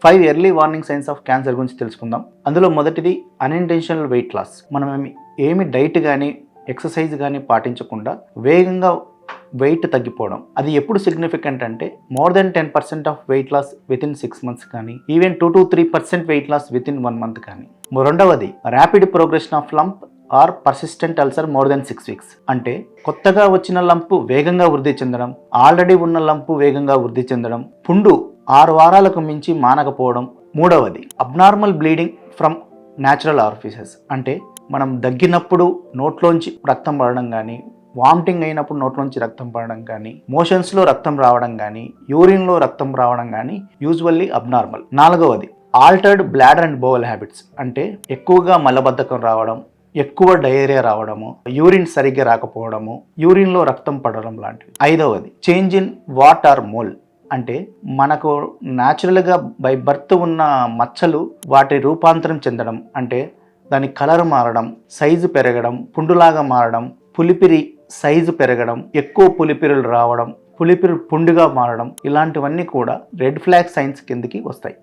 5 early warning signs of cancer గురించి తెలుసుకుందాం. అందులో మొదటిది అన్ఇంటెన్షనల్ వెయిట్ లాస్. మనం ఏమి డైట్ కానీ ఎక్సర్సైజ్ కానీ పాటించకుండా వేగంగా వెయిట్ తగ్గిపోవడం. అది ఎప్పుడు సిగ్నిఫికెంట్ అంటే more than 10% of weight loss within 6 months కానీ even 2 to 3% weight loss within 1 month కానీ. రెండవది rapid progression of lump or persistent ulcer more than 6 weeks. అంటే కొత్తగా వచ్చిన లంపు వేగంగా వృద్ధి చెందడం, ఆల్రెడీ ఉన్న లంపు వేగంగా వృద్ధి చెందడం, పుండు 6 వారాలకు మించి మానకపోవడం. మూడవది అబ్నార్మల్ బ్లీడింగ్ ఫ్రమ్ న్యాచురల్ ఆరిఫిసెస్. అంటే మనం దగ్గినప్పుడు నోట్లోంచి రక్తం పడడం కానీ, వామిటింగ్ అయినప్పుడు నోట్లోంచి రక్తం పడడం కానీ, మోషన్స్లో రక్తం రావడం కానీ, యూరిన్లో రక్తం రావడం కానీ యూజువల్లీ అబ్నార్మల్. నాలుగవది altered bladder and bowel habits. అంటే ఎక్కువగా మలబద్ధకం రావడం, ఎక్కువ డయేరియా రావడము, యూరిన్ సరిగ్గా రాకపోవడము, యూరిన్లో రక్తం పడడం లాంటివి. ఐదవది change in wart or mole. అంటే మనకు న్యాచురల్గా బై బర్త్ ఉన్న మచ్చలు వాటి రూపాంతరం చెందడం. అంటే దాని కలర్ మారడం, సైజు పెరగడం, పుండులాగా మారడం, పులిపిరి సైజు పెరగడం, ఎక్కువ పులిపిరులు రావడం, పులిపిరి పుండుగా మారడం, ఇలాంటివన్నీ కూడా రెడ్ ఫ్లాగ్ సైన్స్ కిందకి వస్తాయి.